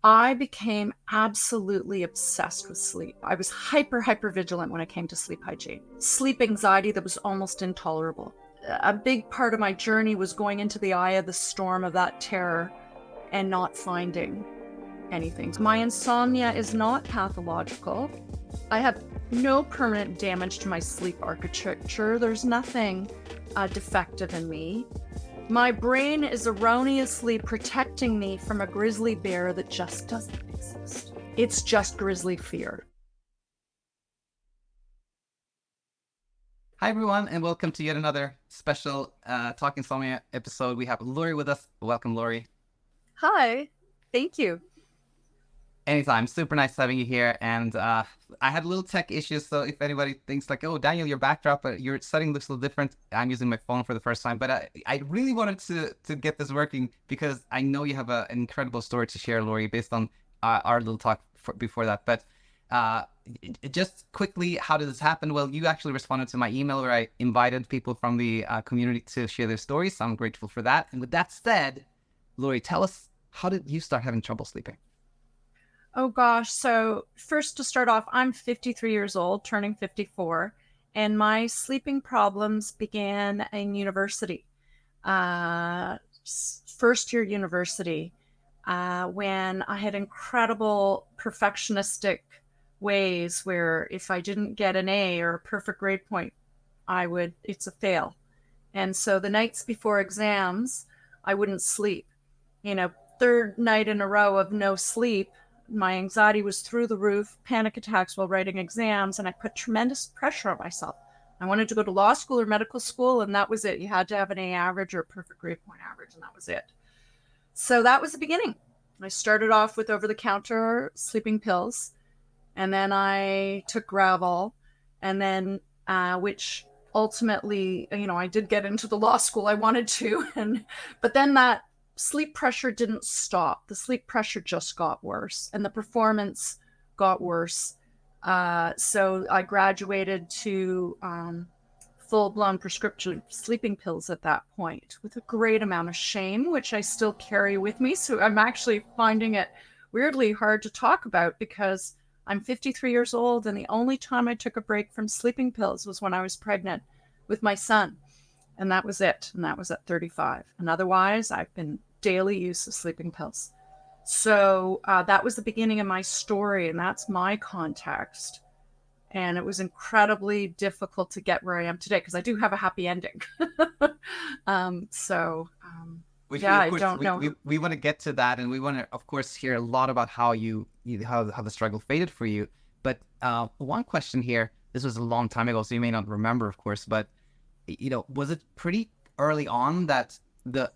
I became absolutely obsessed with sleep. I was hyper vigilant when it came to sleep hygiene. Sleep anxiety that was almost intolerable. A big part of my journey was going into the eye of the storm of that terror and not finding anything. My insomnia is not pathological. I have no permanent damage to my sleep architecture. There's nothing defective in me. My brain is erroneously protecting me from a grizzly bear that just doesn't exist. It's just grizzly fear. Hi, everyone, and welcome to yet another special Talk Insomnia episode. We have Lori with us. Welcome, Lori. Hi, thank you. Anytime. Super nice having you here. And I had a little tech issues, so if anybody thinks like, oh, Daniel, your backdrop, your setting looks a little different, I'm using my phone for the first time. But I really wanted to get this working because I know you have an incredible story to share, Lori, based on our little talk before that. But uh, just quickly, how did this happen? Well, you actually responded to my email where I invited people from the community to share their stories. So I'm grateful for that. And with that said, Lori, tell us, how did you start having trouble sleeping? Oh gosh, so first to start off, I'm 53 years old, turning 54, and my sleeping problems began in university. Uh, First year university, when I had incredible perfectionistic ways where if I didn't get an A or a perfect grade point, it's a fail. And so the nights before exams, I wouldn't sleep. You know, third night in a row of no sleep, my anxiety was through the roof, panic attacks while writing exams, and I put tremendous pressure on myself. I wanted to go to law school or medical school, and that was it. You had to have an A average or a perfect grade point average, and that was it. So that was the beginning. I started off with over the counter sleeping pills, and then I took Gravol, and then which ultimately, I did get into the law school I wanted to, and but then that sleep pressure didn't stop. The sleep pressure just got worse, and the performance got worse. So I graduated to full-blown prescription sleeping pills at that point with a great amount of shame, which I still carry with me. So I'm actually finding it weirdly hard to talk about because I'm 53 years old, and the only time I took a break from sleeping pills was when I was pregnant with my son. And that was it. And that was at 35. And otherwise, I've been daily use of sleeping pills. So that was the beginning of my story, and that's my context. And it was incredibly difficult to get where I am today because I do have a happy ending. um, so, um, Which we yeah, of I course don't know. we want to get to that, and we want to of course hear a lot about how how the struggle faded for you. But one question here, this was a long time ago, so you may not remember, of course, but was it pretty early on that the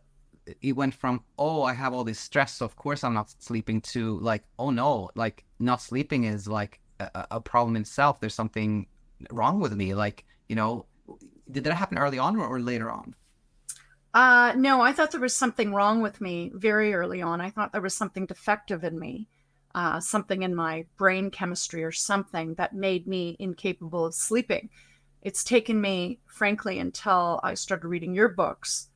it went from, oh, I have all this stress, so of course I'm not sleeping, to like, oh no, like not sleeping is like a problem in itself. There's something wrong with me. Like, did that happen early on or later on? No, I thought there was something wrong with me very early on. I thought there was something defective in me, something in my brain chemistry or something that made me incapable of sleeping. It's taken me, frankly, until I started reading your books,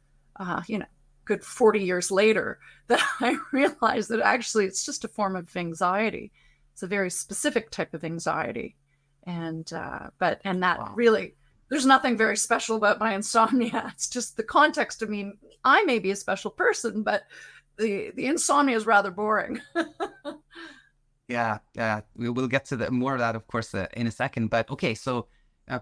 good 40 years later, that I realized that actually it's just a form of anxiety. It's a very specific type of anxiety. And that Wow. really, there's nothing very special about my insomnia. It's just the context. I mean, I may be a special person, but the insomnia is rather boring. Yeah, yeah, we will get to more of that, of course, in a second. But okay, so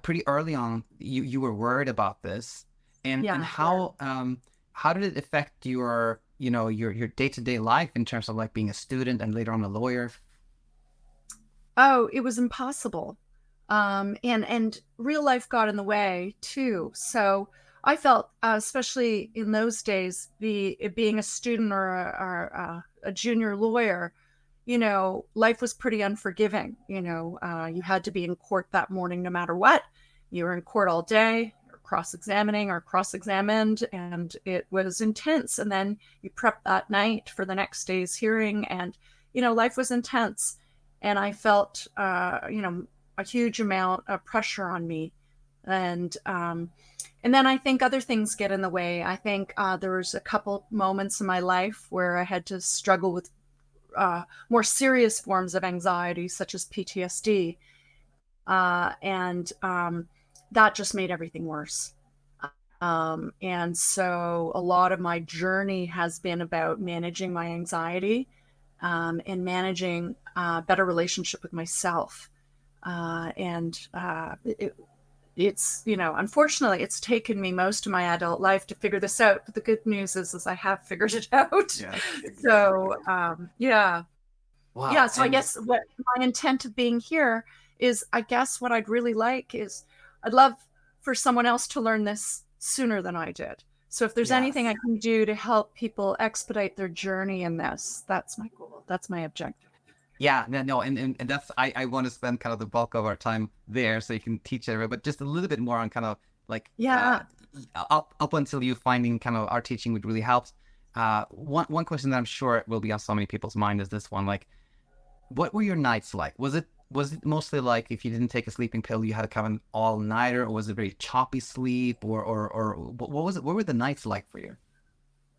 pretty early on, you were worried about this, and Yeah. how did it affect your your day-to-day life in terms of like being a student and later on a lawyer? Oh, it was impossible. And real life got in the way too. So I felt, especially in those days, being a student or a junior lawyer, life was pretty unforgiving. You had to be in court that morning no matter what. You were in court all day, you're cross-examining or cross-examined, and it was intense. And then you prep that night for the next day's hearing, and life was intense. And I felt, a huge amount of pressure on me, and then I think other things get in the way. I think there was a couple moments in my life where I had to struggle with more serious forms of anxiety, such as PTSD. And that just made everything worse. And so a lot of my journey has been about managing my anxiety, and managing a better relationship with myself. It's, unfortunately, it's taken me most of my adult life to figure this out. But the good news is I have figured it out. Yeah. So, yeah. Yeah. Wow. So I And guess what my intent of being here is, I guess what I'd really like is, I'd love for someone else to learn this sooner than I did. So if there's anything yes. I can do to help people expedite their journey in this, that's my goal. That's my objective. Yeah, no, and that's I want to spend kind of the bulk of our time there so you can teach everybody, but just a little bit more on kind of like Yeah. up until you finding kind of our teaching would really help. One question that I'm sure will be on so many people's mind is this one, like, what were your nights like? Was it mostly like if you didn't take a sleeping pill, you had to come an all-nighter, or was it very choppy sleep, or what was it? What were the nights like for you?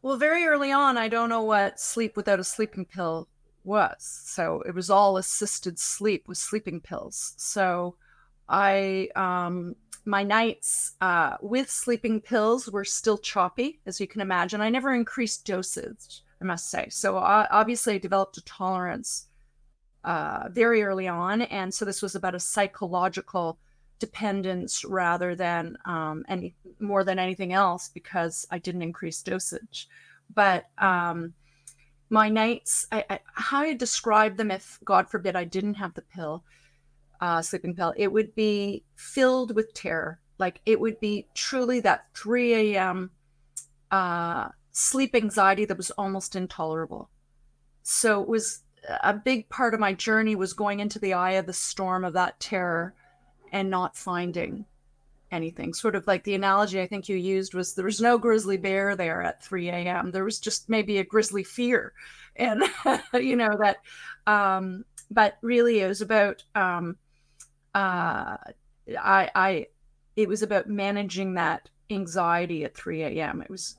Well, very early on, I don't know what sleep without a sleeping pill was. So it was all assisted sleep with sleeping pills. So my nights with sleeping pills were still choppy, as you can imagine. I never increased dosage, I must say. So obviously, I developed a tolerance very early on. And so this was about a psychological dependence rather than any more than anything else, because I didn't increase dosage. But my nights, how I describe them, if God forbid I didn't have the pill, sleeping pill, it would be filled with terror. Like it would be truly that 3 a.m. Sleep anxiety that was almost intolerable. So it was a big part of my journey was going into the eye of the storm of that terror and not finding anything. Sort of like the analogy I think you used was, there was no grizzly bear there at 3 a.m. There was just maybe a grizzly fear. And, that, but really it was about, it was about managing that anxiety at 3 a.m. It was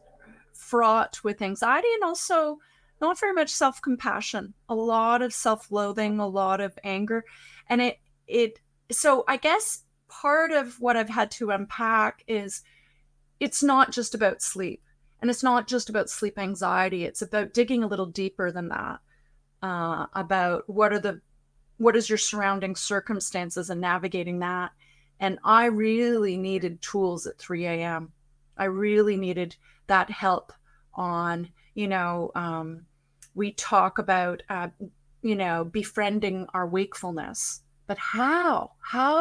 fraught with anxiety and also not very much self-compassion, a lot of self-loathing, a lot of anger. And so I guess part of what I've had to unpack is, it's not just about sleep, and it's not just about sleep anxiety. It's about digging a little deeper than that, about what is your surrounding circumstances and navigating that. And I really needed tools at 3 a.m. I really needed that help on, we talk about, befriending our wakefulness, but how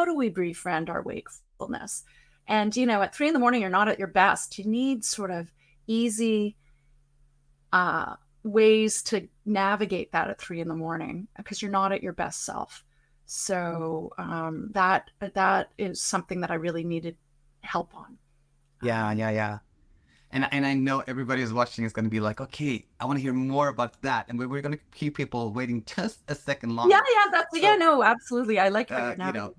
do we befriend our wakefulness? And, at 3 a.m, you're not at your best. You need sort of easy ways to navigate that at 3 a.m, because you're not at your best self. So that is something that I really needed help on. Yeah, yeah, yeah. And I know everybody who's watching is going to be like, okay, I want to hear more about that, and we're going to keep people waiting just a second Yeah, longer. yeah, yeah, So, no, absolutely. I like how you're you know,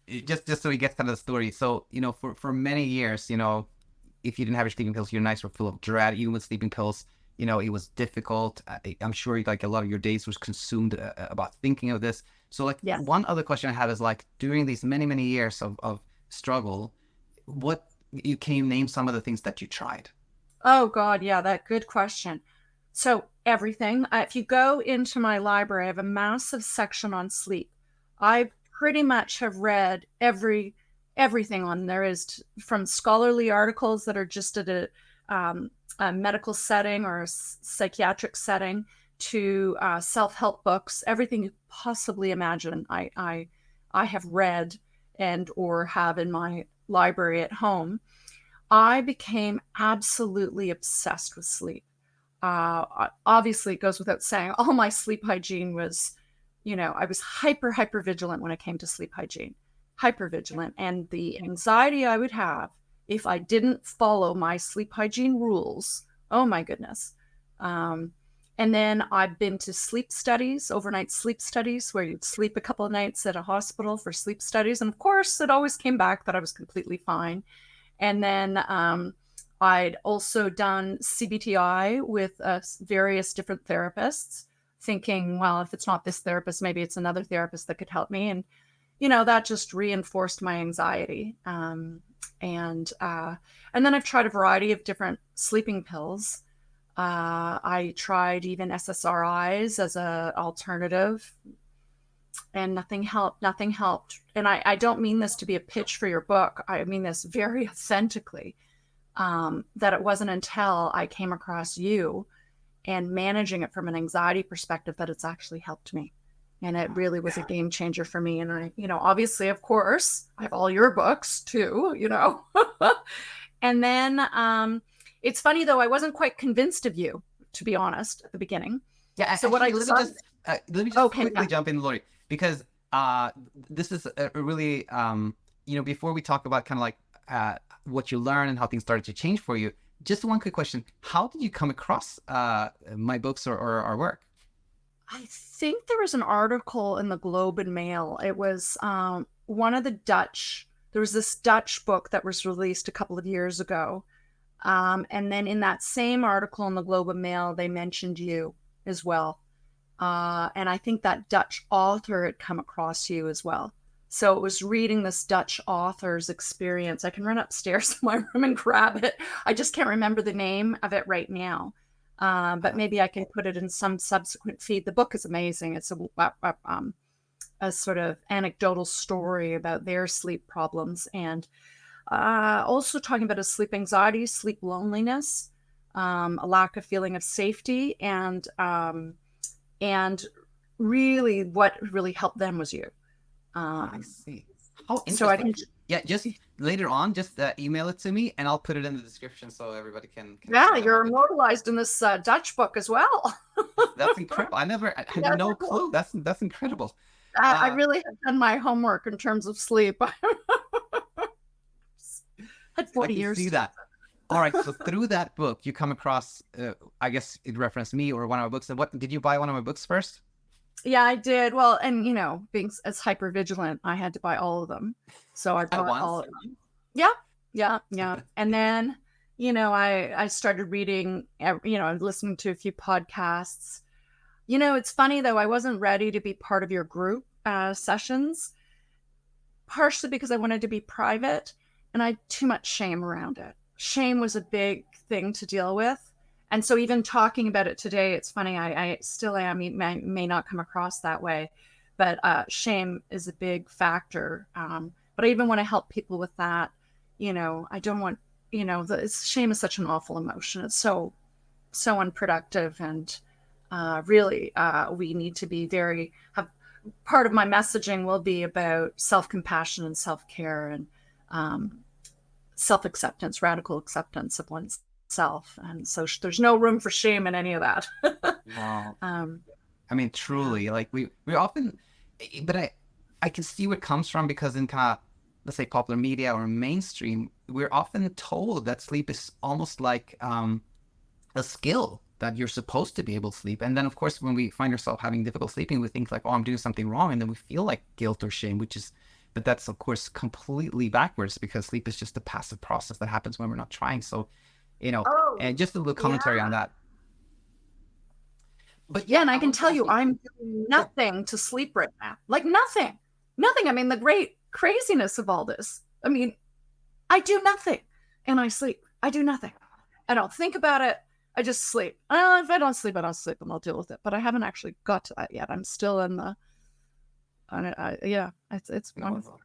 navigating. just so we get kind of the story. So, for many years, if you didn't have your sleeping pills, your nights were full of dread. Even with sleeping pills, it was difficult. I'm sure like a lot of your days was consumed about thinking of this. So, like, Yes. one other question I have is, like, during these many, many years of struggle, can you name some of the things that you tried? Oh God, yeah, that good question. So everything. If you go into my library, I have a massive section on sleep. I pretty much have read everything on there is, from scholarly articles that are just at a medical setting or a psychiatric setting, to self-help books. Everything you possibly imagine, I have read and or have in my library at home. I became absolutely obsessed with sleep. Obviously, it goes without saying, all my sleep hygiene was, I was hyper vigilant when it came to sleep hygiene, hyper vigilant. And the anxiety I would have if I didn't follow my sleep hygiene rules, oh my goodness. And then I've been to sleep studies, overnight sleep studies, where you'd sleep a couple of nights at a hospital for sleep studies. And of course, it always came back that I was completely fine. And then I'd also done CBTI with various different therapists. thinking, well, if it's not this therapist, maybe it's another therapist that could help me. And, that just reinforced my anxiety. And then I've tried a variety of different sleeping pills. I tried even SSRIs as a alternative, and nothing helped. Nothing helped. And I don't mean this to be a pitch for your book. I mean this very authentically. That it wasn't until I came across you and managing it from an anxiety perspective that it's actually helped me. And it really was a game changer for me. And I, obviously, of course, I have all your books too, And then it's funny, though, I wasn't quite convinced of you, to be honest, at the beginning. Yeah. So what I decided, let me just quickly jump in, Lori, because this is a really, before we talk about kind of like what you learn and how things started to change for you, just one quick question. How did you come across my books or our work? I think there was an article in the Globe and Mail. It was one of the there was this Dutch book that was released a couple of years ago. And then in that same article in the Globe and Mail, they mentioned you as well. And I think that Dutch author had come across you as well. So it was reading this Dutch author's experience. I can run upstairs to my room and grab it. I just can't remember the name of it right now. But maybe I can put it in some subsequent feed. The book is amazing. It's a sort of anecdotal story about their sleep problems, and also talking about a sleep anxiety, sleep loneliness, a lack of feeling of safety, and really what really helped them was you. I see. How interesting. So I think, yeah, just later on, just email it to me and I'll put it in the description so everybody can yeah, you're immortalized in this Dutch book as well. That's incredible. I had no clue. That's incredible. I really have done my homework in terms of sleep. Had 40 years. See that. All right. So through that book, you come across, I guess it referenced me or one of my books. And what did you buy one of my books first? Yeah, I did. Well, and being as hyper vigilant, I had to buy all of them. So I bought all of them. Yeah. And then, I started reading, listening to a few podcasts. It's funny though, I wasn't ready to be part of your group sessions, partially because I wanted to be private and I had too much shame around it. Shame was a big thing to deal with. And so even talking about it today, it's funny, I still am, may not come across that way, but shame is a big factor. But I even want to help people with that. I don't want, shame is such an awful emotion. It's so unproductive. And really, we need to be part of my messaging will be about self-compassion and self-care and self-acceptance, radical acceptance of oneself. And so there's no room for shame in any of that. Wow. I mean, truly, like we often, but I can see where it comes from, because in kind of, let's say, popular media or mainstream, we're often told that sleep is almost like a skill that you're supposed to be able to sleep. And then, of course, when we find ourselves having difficult sleeping, we think like, oh, I'm doing something wrong. And then we feel like guilt or shame, but that's, of course, completely backwards, because sleep is just a passive process that happens when we're not trying. So, and just a little commentary on that. But yeah, and I can tell you, I'm doing nothing to sleep right now. Like nothing. I mean, the great craziness of all this. I mean, I do nothing and I sleep. I do nothing. I don't think about it. I just sleep. If I don't sleep, I don't sleep, and I'll deal with it. But I haven't actually got to that yet. I'm still in the. It's wonderful.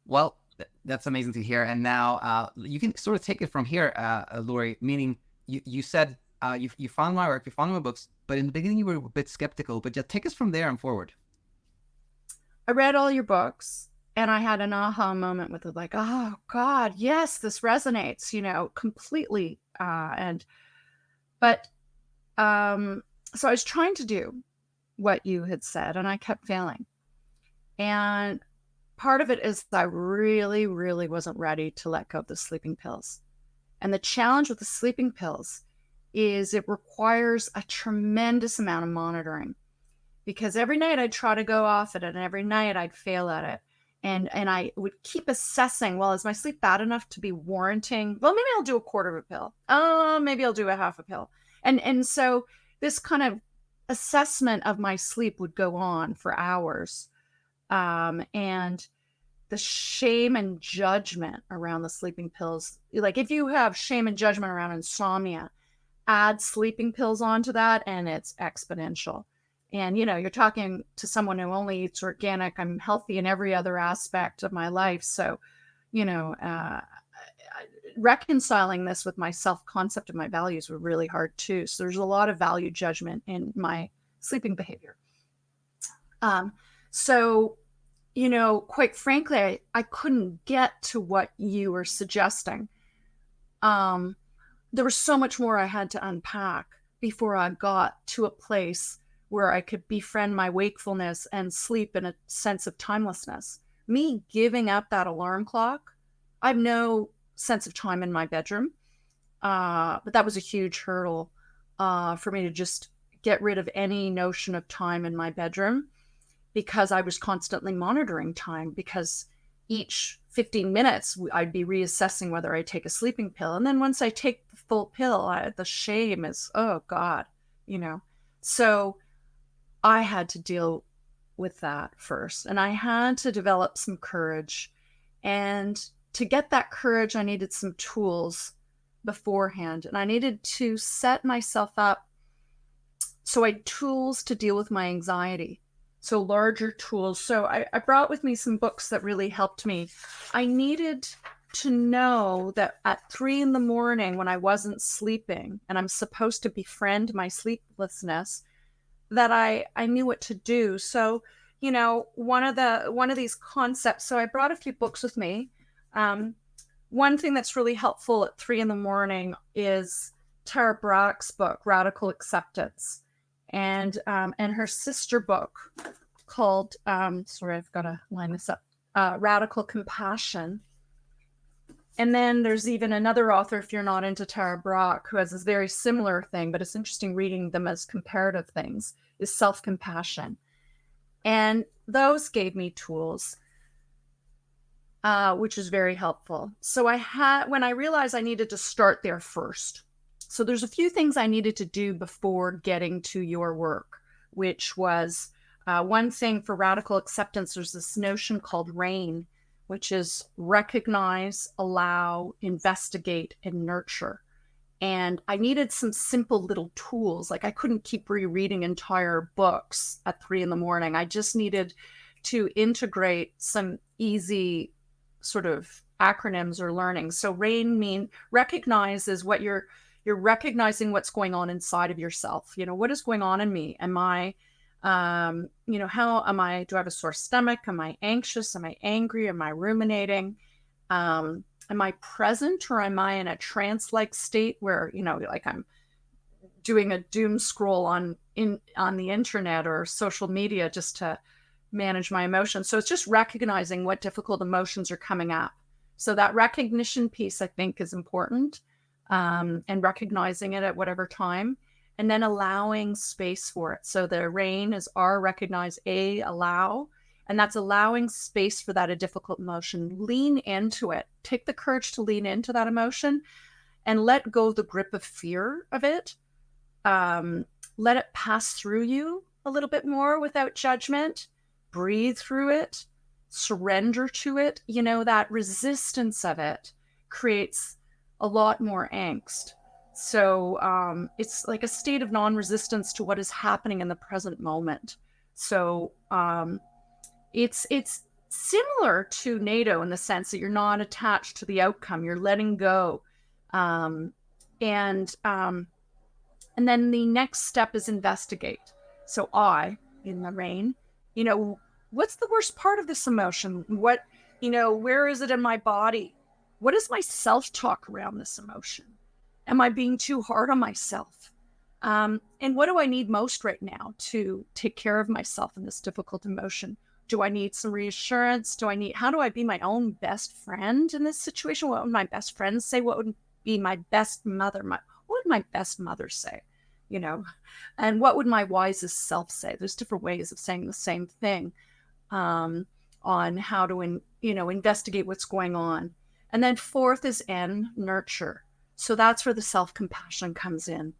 Well, that's amazing to hear. And now you can sort of take it from here, Lori. Meaning, you said you found my work, you found my books, but in the beginning you were a bit skeptical. But just take us from there and forward. I read all your books, and I had an aha moment with it, like, oh God, yes, this resonates, completely. But so I was trying to do what you had said, and I kept failing. And part of it is I really, really wasn't ready to let go of the sleeping pills. And the challenge with the sleeping pills is it requires a tremendous amount of monitoring, because every night I'd try to go off it, and every night I'd fail at it. And I would keep assessing, well, is my sleep bad enough to be warranting, well, maybe I'll do a quarter of a pill. Oh, maybe I'll do a half a pill. And so this kind of assessment of my sleep would go on for hours. And the shame and judgment around the sleeping pills, like if you have shame and judgment around insomnia, add sleeping pills onto that and it's exponential. And you're talking to someone who only eats organic. I'm healthy in every other aspect of my life. So, you know, uh, reconciling this with my self-concept and my values were really hard too. So there's a lot of value judgment in my sleeping behavior. Um, so, quite frankly, I couldn't get to what you were suggesting. Um, there was so much more I had to unpack before I got to a place where I could befriend my wakefulness and sleep in a sense of timelessness. Me giving up that alarm clock, I have no sense of time in my bedroom. But that was a huge hurdle for me to just get rid of any notion of time in my bedroom, because I was constantly monitoring time, because each 15 minutes I'd be reassessing whether I take a sleeping pill. And then once I take the full pill, the shame is, oh God, you know. So I had to deal with that first. And I had to develop some courage. And to get that courage, I needed some tools beforehand. And I needed to set myself up so I had tools to deal with my anxiety. So larger tools. So I brought with me some books that really helped me. I needed to know that at 3 a.m. when I wasn't sleeping and I'm supposed to befriend my sleeplessness, that I knew what to do. So, one of these concepts. So I brought a few books with me. One thing that's really helpful at 3 a.m. is Tara Brach's book, Radical Acceptance, and her sister book called sorry, I've got to line this up, Radical Compassion. And then there's even another author, if you're not into Tara Brach, who has this very similar thing, but it's interesting reading them as comparative things, is Self-Compassion. And those gave me tools, which is very helpful. So when I realized I needed to start there first. So there's a few things I needed to do before getting to your work, which was one thing for radical acceptance. There's this notion called RAIN, which is recognize, allow, investigate, and nurture. And I needed some simple little tools. Like I couldn't keep rereading entire books at 3 a.m. I just needed to integrate some easy sort of acronyms or learning. So RAIN recognize is what you're recognizing what's going on inside of yourself. What is going on in me? Am I how am I? Do I have a sore stomach? Am I anxious? Am I angry? Am I ruminating? Am I present, or am I in a trance-like state where, like I'm doing a doom scroll on the internet or social media just to manage my emotions? So it's just recognizing what difficult emotions are coming up. So that recognition piece, I think, is important, and recognizing it at whatever time, and then allowing space for it. So the RAIN is R, recognize, A, allow. And that's allowing space for that a difficult emotion. Lean into it. Take the courage to lean into that emotion and let go of the grip of fear of it. Let it pass through you a little bit more without judgment. Breathe through it. Surrender to it. That resistance of it creates a lot more angst. So it's like a state of non-resistance to what is happening in the present moment. So it's similar to NATO in the sense that you're not attached to the outcome. You're letting go. And then the next step is investigate. So I, in the RAIN, what's the worst part of this emotion? Where is it in my body? What is my self-talk around this emotion? Am I being too hard on myself? And what do I need most right now to take care of myself in this difficult emotion? Do I need some reassurance? How do I be my own best friend in this situation? What would my best friends say? What would be my best mother? What would my best mother say? And what would my wisest self say? There's different ways of saying the same thing, on how to, investigate what's going on. And then fourth is N, nurture. So that's where the self-compassion comes in.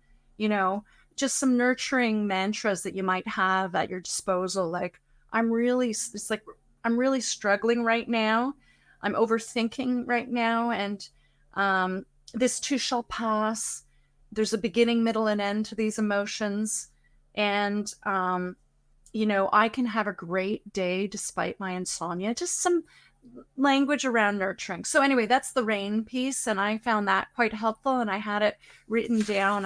just some nurturing mantras that you might have at your disposal. Like, it's like, I'm really struggling right now. I'm overthinking right now. And this too shall pass. There's a beginning, middle, and end to these emotions. And, I can have a great day despite my insomnia. Just some language around nurturing. So anyway, that's the rain piece, and I found that quite helpful, and I had it written down.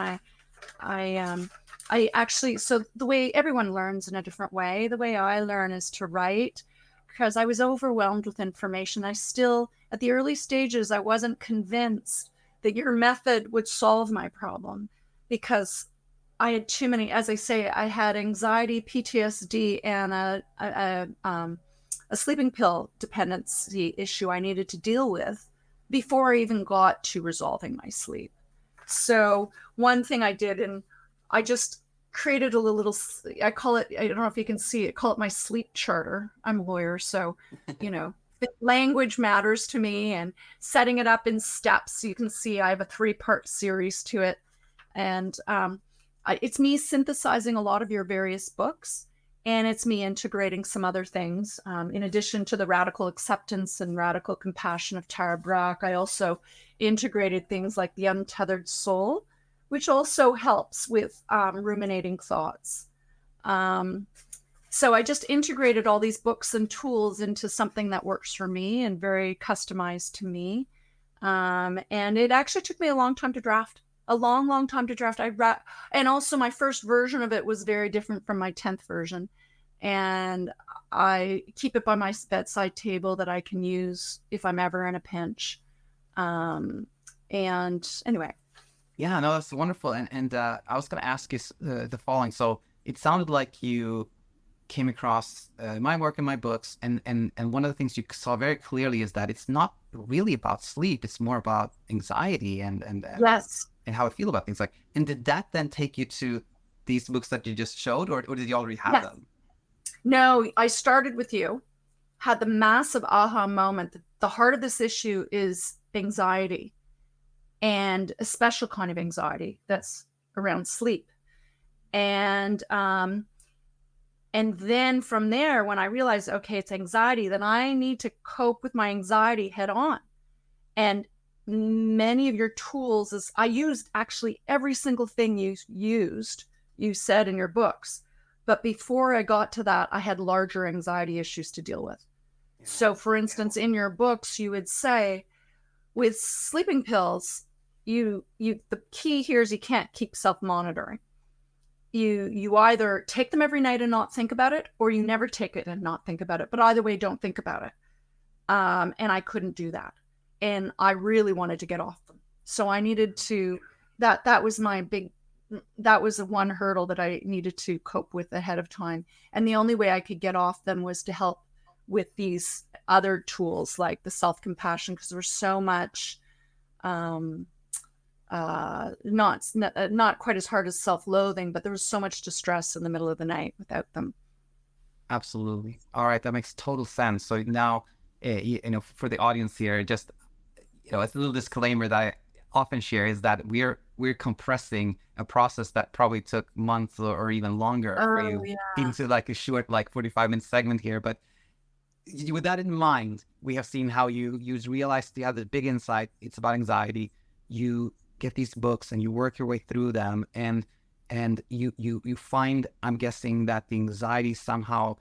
I actually, so the way everyone learns in a different way, the way I learn is to write, because I was overwhelmed with information. I still, at the early stages, I wasn't convinced that your method would solve my problem, because I had too many, as I say, I had anxiety, PTSD, and a sleeping pill dependency issue I needed to deal with before I even got to resolving my sleep. So one thing I did, and I just created a little, I call it, I don't know if you can see it, call it my sleep charter. I'm a lawyer, so, language matters to me, and setting it up in steps. You can see I have a 3-part series to it. And it's me synthesizing a lot of your various books, and it's me integrating some other things. In addition to the radical acceptance and radical compassion of Tara Brach, I also integrated things like the untethered soul, which also helps with ruminating thoughts. So I just integrated all these books and tools into something that works for me and very customized to me. And it actually took me a long time to draft. A long, long time to draft. And also my first version of it was very different from my 10th version. And I keep it by my bedside table that I can use if I'm ever in a pinch. And anyway. Yeah, no, that's wonderful. And I was going to ask you the following. So it sounded like you came across my work in my books, and one of the things you saw very clearly is that it's not really about sleep. It's more about anxiety and Yes. and how I feel about things. Like, and did that then take you to these books that you just showed, or did you already have them? No, I started with you, had the massive aha moment. The heart of this issue is anxiety, and a special kind of anxiety that's around sleep. And then from there, when I realized, okay, it's anxiety, then I need to cope with my anxiety head on. And many of your tools is I used actually every single thing you said in your books. But before I got to that, I had larger anxiety issues to deal with. Yeah. So for instance, in your books, you would say with sleeping pills, the key here is you can't keep self-monitoring. You either take them every night and not think about it, or you never take it and not think about it. But either way, don't think about it. And I couldn't do that. And I really wanted to get off them. So I needed to, that was the one hurdle that I needed to cope with ahead of time. And the only way I could get off them was to help with these other tools like the self-compassion, because there was so much, not quite as hard as self-loathing, but there was so much distress in the middle of the night without them. Absolutely. All right. That makes total sense. So now, for the audience here, just, it's a little disclaimer that I often share is that we're compressing a process that probably took months or even longer for you into like a short, 45-minute segment here. But with that in mind, we have seen how you realized you have the big insight. It's about anxiety. You get these books and you work your way through them, and you find, I'm guessing, that the anxiety somehow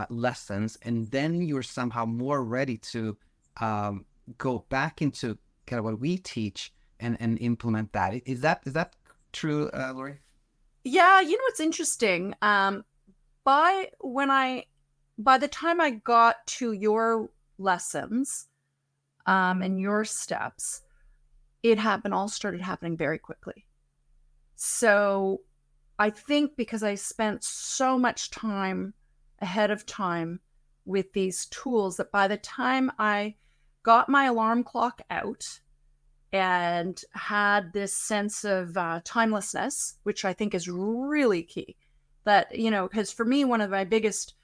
lessens, and then you're somehow more ready to go back into kind of what we teach and implement that. Is that true, Lori? Yeah, what's interesting? By the time I got to your lessons and your steps, it all started happening very quickly. So I think because I spent so much time ahead of time with these tools, that by the time I got my alarm clock out and had this sense of timelessness, which I think is really key, that, because for me, one of my biggest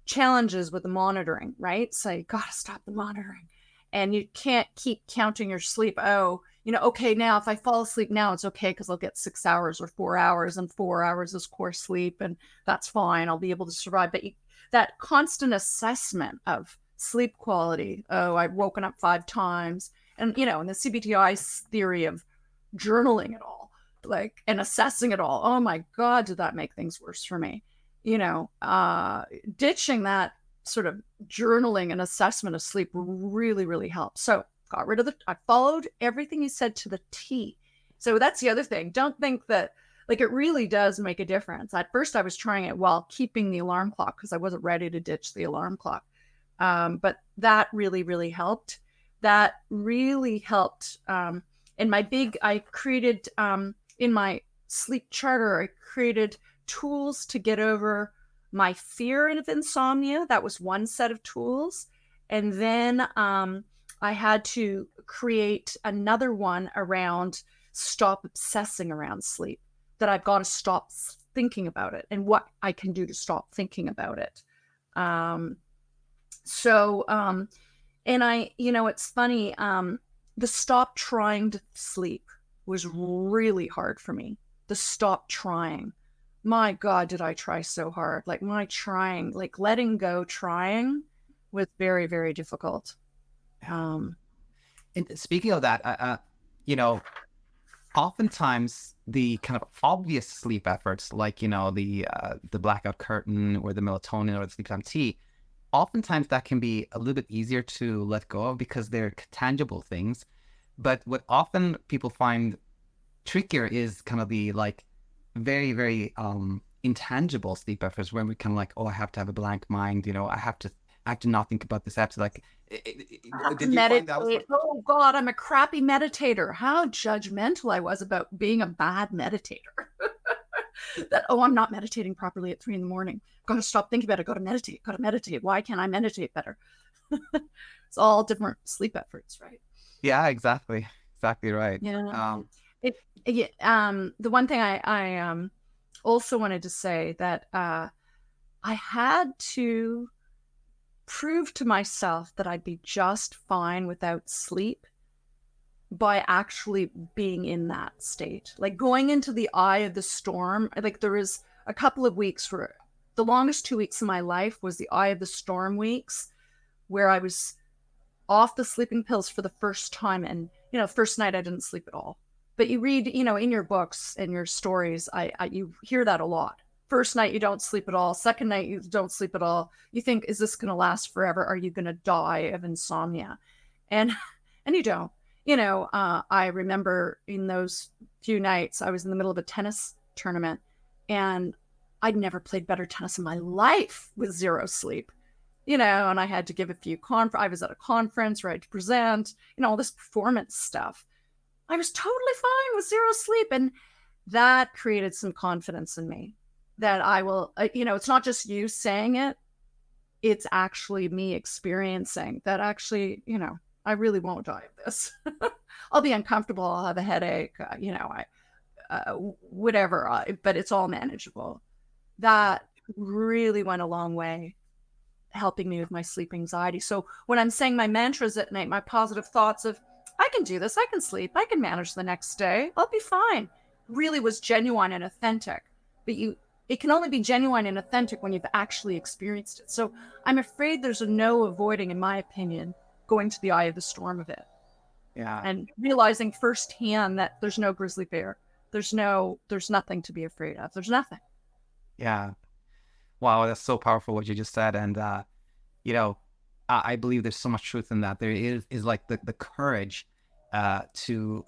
challenges with the monitoring, right? So you got to stop the monitoring, and you can't keep counting your sleep. Oh, okay, now if I fall asleep now, it's okay because I'll get 6 hours or 4 hours, and 4 hours is core sleep, and that's fine. I'll be able to survive. But that constant assessment of sleep quality, oh, I've woken up 5 times. And, in the CBTI theory of journaling it all, like, and assessing it all, oh my God, did that make things worse for me? Ditching that sort of journaling and assessment of sleep really, really helps. So got rid of I followed everything you said to the T. So that's the other thing. Don't think that, like, it really does make a difference. At first I was trying it while keeping the alarm clock because I wasn't ready to ditch the alarm clock. But that really, really helped. That really helped. I created, in my sleep charter, I created tools to get over my fear of insomnia. That was one set of tools. And then I had to create another one around stop obsessing around sleep, that I've got to stop thinking about it and what I can do to stop thinking about it. And it's funny, the stop trying to sleep was really hard for me. The stop trying. My God, did I try so hard. Like letting go trying was very, very difficult. And speaking of that, oftentimes the kind of obvious sleep efforts, like, the blackout curtain or the melatonin or the sleep time tea, oftentimes that can be a little bit easier to let go of because they're tangible things. But what often people find trickier is kind of the like very, very intangible sleep efforts, when we kind of like, oh, I have to have a blank mind, I have to not think about this. I have to like, did you find that was like... Oh God, I'm a crappy meditator. How judgmental I was about being a bad meditator. That, oh, I'm not meditating properly at 3 a.m. Got to stop thinking about it. Got to meditate. Why can't I meditate better? It's all different sleep efforts, right? Yeah, exactly right. Yeah. The one thing I also wanted to say, that I had to prove to myself that I'd be just fine without sleep by actually being in that state. Like going into the eye of the storm, like there was a couple of weeks where the longest 2 weeks of my life was the eye of the storm weeks, where I was off the sleeping pills for the first time. And, first night I didn't sleep at all. But you read, in your books and your stories, you hear that a lot. First night you don't sleep at all. Second night you don't sleep at all. You think, is this going to last forever? Are you going to die of insomnia? And you don't. I remember in those few nights, I was in the middle of a tennis tournament, and I'd never played better tennis in my life with zero sleep. And I had to give a few I was at a conference where I had to present, all this performance stuff. I was totally fine with zero sleep. And that created some confidence in me that I will, it's not just you saying it, it's actually me experiencing that actually, I really won't die of this. I'll be uncomfortable. I'll have a headache, whatever, but it's all manageable. That really went a long way helping me with my sleep anxiety. So when I'm saying my mantras at night, my positive thoughts of, I can do this, I can sleep, I can manage the next day, I'll be fine, really was genuine and authentic. But it can only be genuine and authentic when you've actually experienced it. So I'm afraid there's no avoiding, in my opinion, going to the eye of the storm of it. Yeah. And realizing firsthand that there's no grizzly bear. There's nothing to be afraid of. There's nothing. Yeah. Wow, that's so powerful what you just said. And, I believe there's so much truth in that. There is like the courage to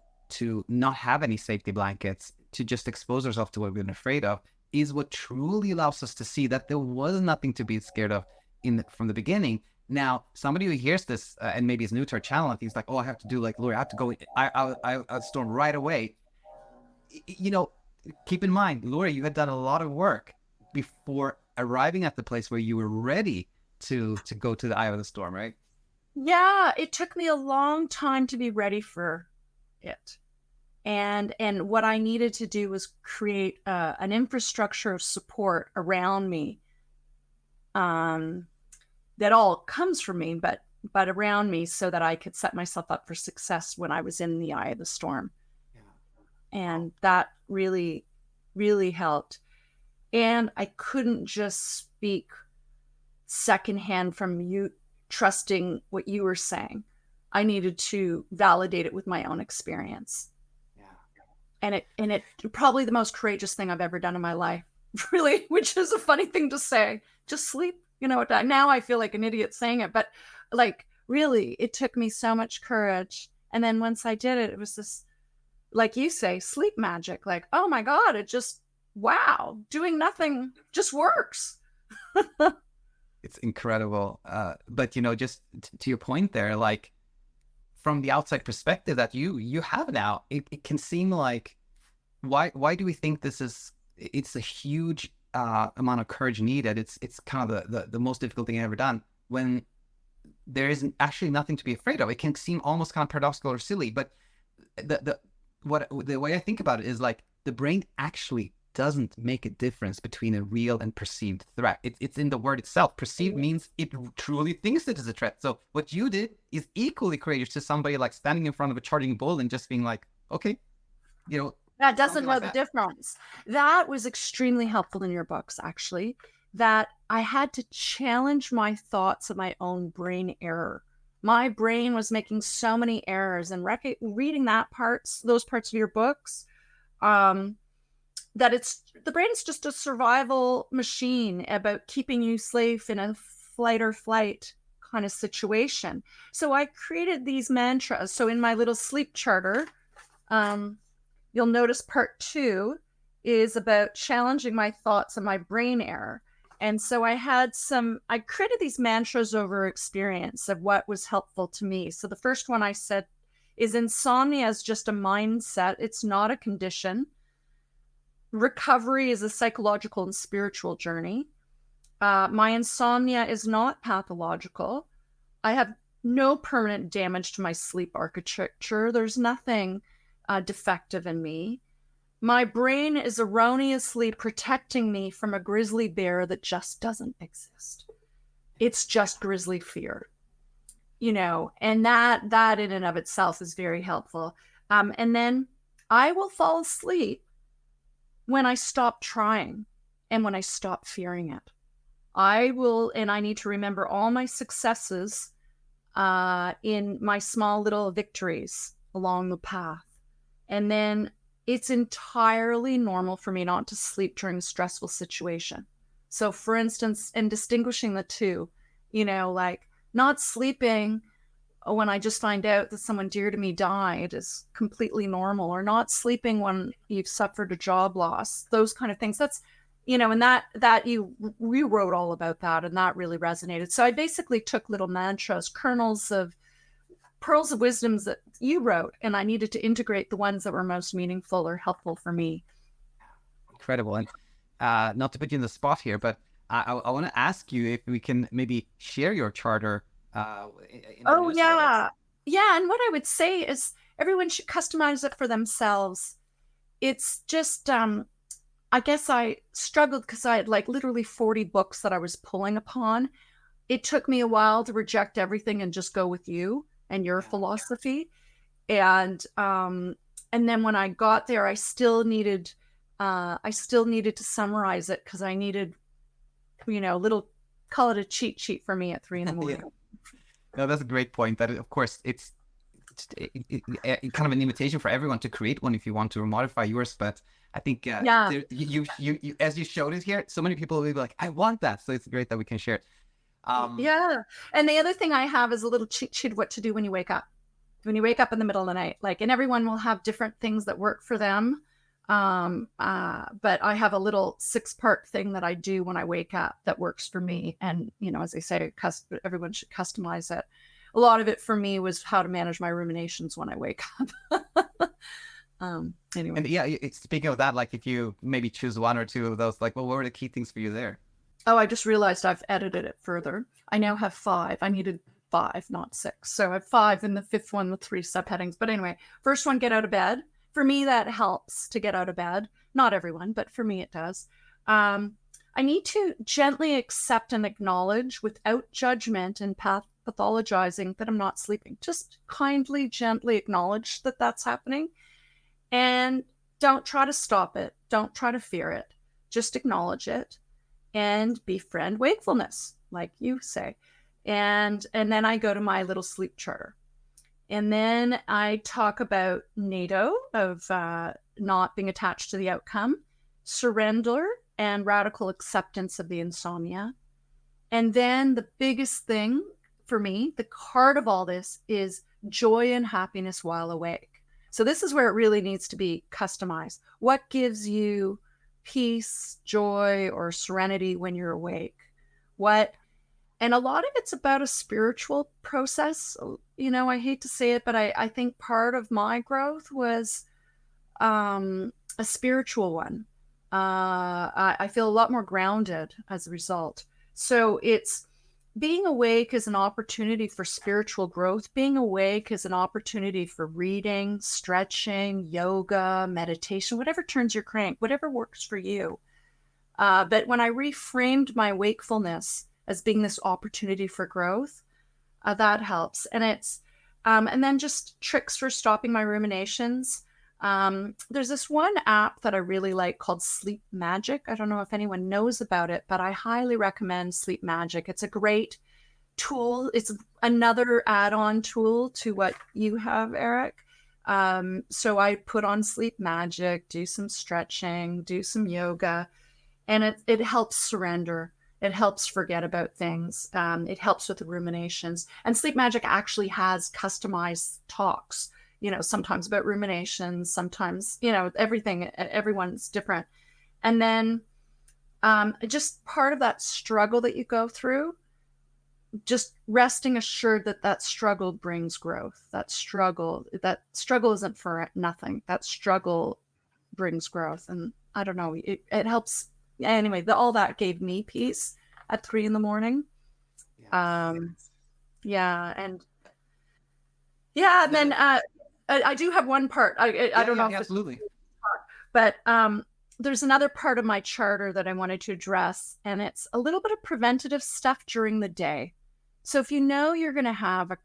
not have any safety blankets, to just expose ourselves to what we've been afraid of, is what truly allows us to see that there was nothing to be scared of from the beginning. Now, somebody who hears this and maybe is new to our channel and thinks like, oh, I have to do like Lori, I have to go, I'll storm right away. Keep in mind, Lori, you had done a lot of work before arriving at the place where you were ready to go to the eye of the storm, right? Yeah, it took me a long time to be ready for it. And what I needed to do was create an infrastructure of support around me that all comes from me, but but around me so that I could set myself up for success when I was in the eye of the storm. And that really, really helped. And I couldn't just speak secondhand from you, trusting what you were saying. I needed to validate it with my own experience. Yeah. And it probably the most courageous thing I've ever done in my life, really, which is a funny thing to say. Just sleep. You know, now I feel like an idiot saying it, but like really, it took me so much courage. And then once I did it, it was this, like you say, sleep magic. Like, oh my God, it just, wow, doing nothing just works. It's incredible. But you know, just to your point there, like from the outside perspective that you have now, it can seem like why do we think this is? It's a huge amount of courage needed. It's kind of the most difficult thing I've ever done when there is actually nothing to be afraid of. It can seem almost kind of paradoxical or silly, but the way I think about it is like the brain actually doesn't make a difference between a real and perceived threat. It's in the word itself. Perceived means it truly thinks it is a threat. So what you did is equally courageous to somebody like standing in front of a charging bull and just being like, okay, you know, that doesn't know the difference. That was extremely helpful in your books, actually, that I had to challenge my thoughts of my own brain error. My brain was making so many errors, and reading those parts of your books, that the brain's just a survival machine about keeping you safe in a flight or flight kind of situation. So I created these mantras. So in my little sleep charter, you'll notice part 2 is about challenging my thoughts and my brain error. And so I created these mantras over experience of what was helpful to me. So the first one I said is insomnia is just a mindset. It's not a condition. Recovery is a psychological and spiritual journey. My insomnia is not pathological. I have no permanent damage to my sleep architecture. There's nothing defective in me. My brain is erroneously protecting me from a grizzly bear that just doesn't exist. It's just grizzly fear, you know, and that in and of itself is very helpful. And then I will fall asleep when I stop trying and when I stop fearing it. And I need to remember all my successes in my small little victories along the path. And then it's entirely normal for me not to sleep during a stressful situation. So for instance, in distinguishing the two, you know, like not sleeping when I just find out that someone dear to me died is completely normal, or not sleeping when you've suffered a job loss, those kind of things. That's, you know, and that you wrote all about that, and that really resonated. So I basically took little mantras, kernels of pearls of wisdoms that you wrote, and I needed to integrate the ones that were most meaningful or helpful for me. Incredible. And not to put you in the spot here, but I want to ask you if we can maybe share your charter. Yeah. And what I would say is everyone should customize it for themselves. It's just, I guess I struggled because I had like literally 40 books that I was pulling upon. It took me a while to reject everything and just go with you and your philosophy. And then when I got there, I still needed to summarize it because I needed, you know, call it a cheat sheet for me at 3 a.m. Yeah. No, that's a great point. That of course it's kind of an invitation for everyone to create one if you want to modify yours. But I think you as you showed it here, so many people will be like, I want that. So it's great that we can share it. And the other thing I have is a little cheat sheet of what to do when you wake up. When you wake up in the middle of the night, like, and everyone will have different things that work for them. But I have a little 6-part thing that I do when I wake up that works for me. And, you know, as I say, everyone should customize it. A lot of it for me was how to manage my ruminations when I wake up. Anyway. And speaking of that, like if you maybe choose 1 or 2 of those, like, well, what were the key things for you there? Oh, I just realized I've edited it further. I now have 5. I needed 5, not 6. So I have 5 in the 5th one with 3 subheadings. But anyway, first one, get out of bed. For me, that helps to get out of bed. Not everyone, but for me, it does. I need to gently accept and acknowledge without judgment and pathologizing that I'm not sleeping. Just kindly, gently acknowledge that that's happening, and don't try to stop it. Don't try to fear it. Just acknowledge it and befriend wakefulness, like you say. And then I go to my little sleep charter. And then I talk about NATO of not being attached to the outcome, surrender and radical acceptance of the insomnia. And then the biggest thing for me, the heart of all this, is joy and happiness while awake. So this is where it really needs to be customized. What gives you peace, joy, or serenity when you're awake? What And a lot of it's about a spiritual process. I hate to say it, but I think part of my growth was a spiritual one. I feel a lot more grounded as a result. So it's being awake is an opportunity for spiritual growth. Being awake is an opportunity for reading, stretching, yoga, meditation, whatever turns your crank, whatever works for you. But when I reframed my wakefulness as being this opportunity for growth, that helps. And then just tricks for stopping my ruminations. There's this one app that I really like called Sleep Magic. I don't know if anyone knows about it, but I highly recommend Sleep Magic. It's a great tool. It's another add-on tool to what you have, Eric. So I put on Sleep Magic, do some stretching, do some yoga, and it helps surrender. It helps forget about things. It helps with the ruminations. And Sleep Magic actually has customized talks, sometimes about ruminations, sometimes, everything, everyone's different. And then just part of that struggle that you go through, just resting assured that struggle brings growth. That struggle isn't for nothing. That struggle brings growth. And I don't know, it helps. Anyway, all that gave me peace at 3 a.m. Yeah. And then I do have one part. I don't know if absolutely. But there's another part of my charter that I wanted to address, and it's a little bit of preventative stuff during the day. So if you know you're having a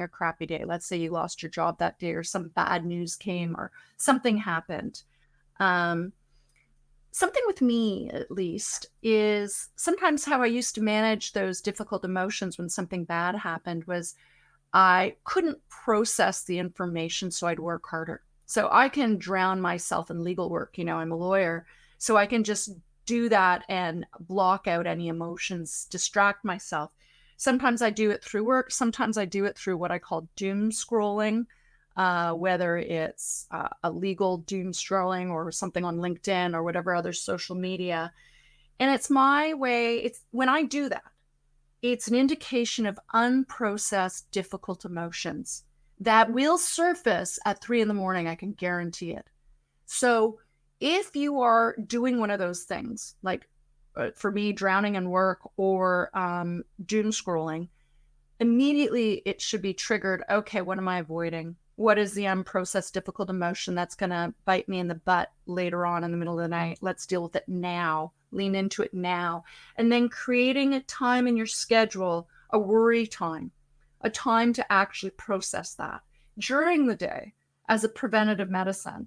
crappy day, let's say you lost your job that day, or some bad news came, or something happened. Something with me, at least, is sometimes how I used to manage those difficult emotions when something bad happened was I couldn't process the information, so I'd work harder. So I can drown myself in legal work. I'm a lawyer, so I can just do that and block out any emotions, distract myself. Sometimes I do it through work. Sometimes I do it through what I call doom scrolling, whether it's a legal doom scrolling or something on LinkedIn or whatever other social media. And it's my way. When I do that, it's an indication of unprocessed, difficult emotions that will surface at 3 a.m. I can guarantee it. So if you are doing one of those things, like for me, drowning in work or doom scrolling, immediately it should be triggered. Okay, what am I avoiding? What is the unprocessed, difficult emotion that's going to bite me in the butt later on in the middle of the night? Let's deal with it now. Lean into it now. And then creating a time in your schedule, a worry time, a time to actually process that during the day as a preventative medicine.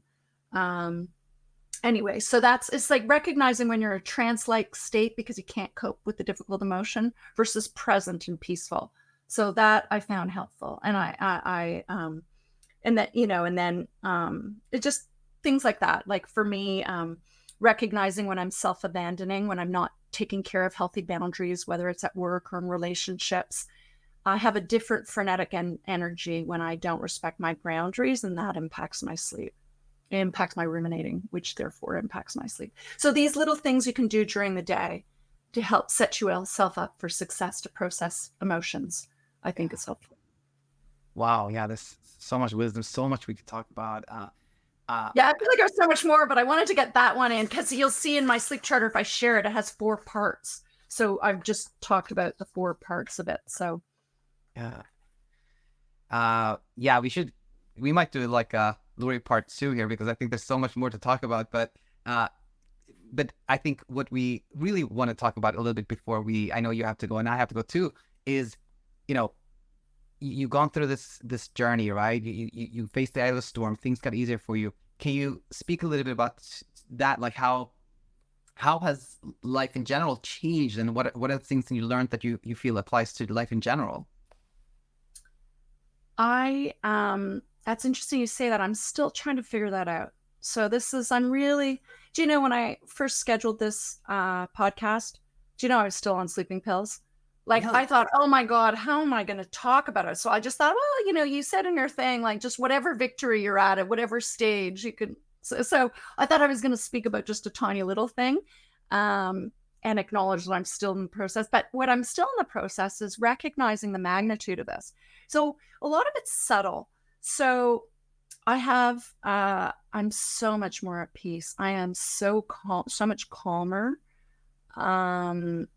Anyway, so it's like recognizing when you're in a trance-like state because you can't cope with the difficult emotion versus present and peaceful. So that I found helpful. And it just things like that. Like for me, recognizing when I'm self-abandoning, when I'm not taking care of healthy boundaries, whether it's at work or in relationships. I have a different frenetic energy when I don't respect my boundaries, and that impacts my sleep. It impacts my ruminating, which therefore impacts my sleep. So these little things you can do during the day to help set yourself up for success to process emotions, I think is helpful. Wow. Yeah. There's so much wisdom, so much we could talk about. Yeah, I feel like there's so much more, but I wanted to get that one in because you'll see in my sleep charter, if I share it, it has 4 parts. So I've just talked about the 4 parts of it. So yeah, we might do like a Lori part 2 here because I think there's so much more to talk about. But I think what we really want to talk about a little bit before I know you have to go and I have to go too, is, you know, you've gone through this journey, right? You faced the eye of the storm. Things got easier for you. Can you speak a little bit about that? Like how has life in general changed, and what are the things that you learned that you feel applies to life in general? I That's interesting you say that. I'm still trying to figure that out. So this is I'm really do you know when I first scheduled this podcast, do you know I was still on sleeping pills? Like I Really? thought, oh my God, how am I gonna talk about it? So I just thought, well, you said in your thing, like just whatever victory you're at whatever stage you could so I thought I was gonna speak about just a tiny little thing. Um and acknowledge that I'm still in the process. But what I'm still in the process is recognizing the magnitude of this. So a lot of it's subtle. So I'm so much more at peace. I am so calm, so much calmer. Um,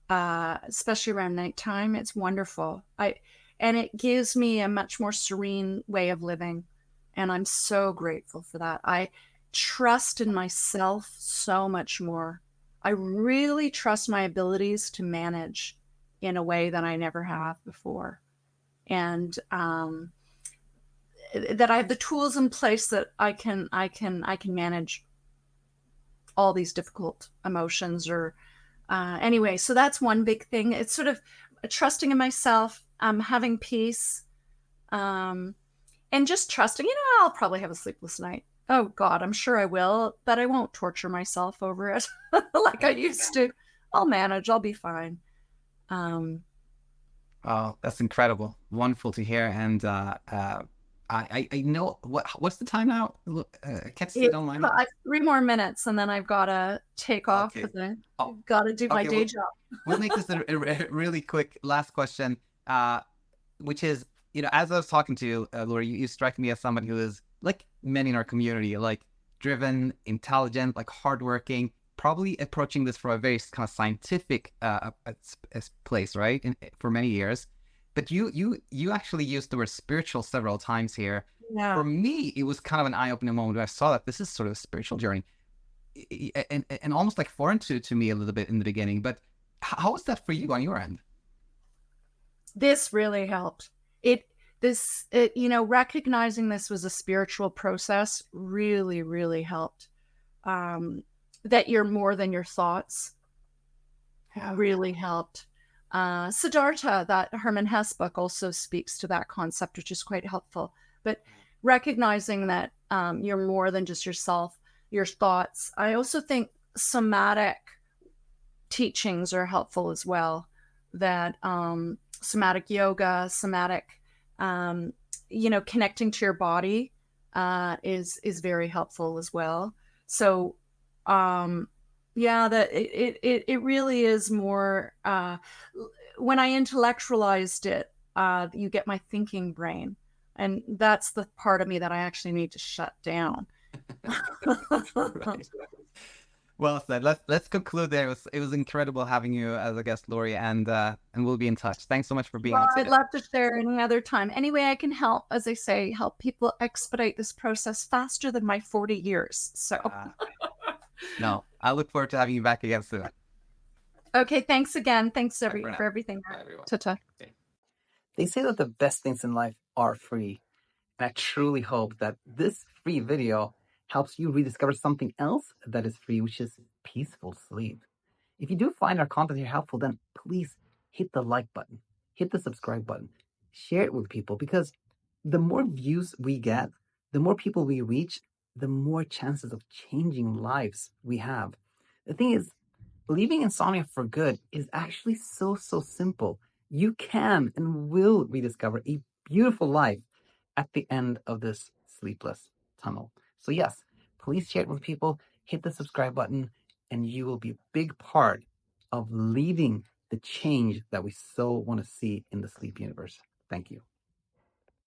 Especially around nighttime. It's wonderful. And it gives me a much more serene way of living. And I'm so grateful for that. I trust in myself so much more. I really trust my abilities to manage in a way that I never have before. And that I have the tools in place that I can manage all these difficult emotions or anyway. So that's one big thing. It's sort of trusting in myself, having peace, um, and just trusting. I'll probably have a sleepless night. Oh God, I'm sure I will, but I won't torture myself over it like I used to. I'll manage. I'll be fine. Um, Oh, that's incredible. Wonderful to hear. And I know what's the time now? Look, I can't see it on mine. 3 more minutes, and then I've got to take off Okay. because Oh, I've got to do my okay. day job. We'll make this a really quick last question, which is, as I was talking to you, Laura, you strike me as somebody who is like many in our community, like driven, intelligent, like hardworking, probably approaching this from a very kind of scientific place, right? For many years, but you actually used the word spiritual several times here. For Yeah. me, it was kind of an eye-opening moment when I saw that this is sort of a spiritual journey, and almost like foreign to me a little bit in the beginning. But how was that for you on your end? This really helped. Recognizing this was a spiritual process really, really helped. Um, that you're more than your thoughts Yeah. really helped. Siddhartha, that Herman Hesse book, also speaks to that concept, which is quite helpful. But recognizing that you're more than just yourself, your thoughts. I also think somatic teachings are helpful as well. That somatic yoga, connecting to your body is very helpful as well. So, yeah, that it really is more. When I intellectualized it, you get my thinking brain, and that's the part of me that I actually need to shut down. Right. Well said. Let's conclude there. It was incredible having you as a guest, Lori, and we'll be in touch. Thanks so much for being Well, on I'd today. love to share any other time. Any way I can help, as I say, help people expedite this process faster than my 40 years. So, Uh, no, I look forward to having you back again soon. okay, thanks again. Thanks Bye for now. for everything. Bye, everyone. Ta-ta. Okay. They say that the best things in life are free. And I truly hope that this free video helps you rediscover something else that is free, which is peaceful sleep. If you do find our content here helpful, then please hit the like button, hit the subscribe button, share it with people, because the more views we get, the more people we reach, the more chances of changing lives we have. The thing is, leaving insomnia for good is actually so, so simple. You can and will rediscover a beautiful life at the end of this sleepless tunnel. So, yes, please share it with people, hit the subscribe button, and you will be a big part of leading the change that we so want to see in the sleep universe. Thank you.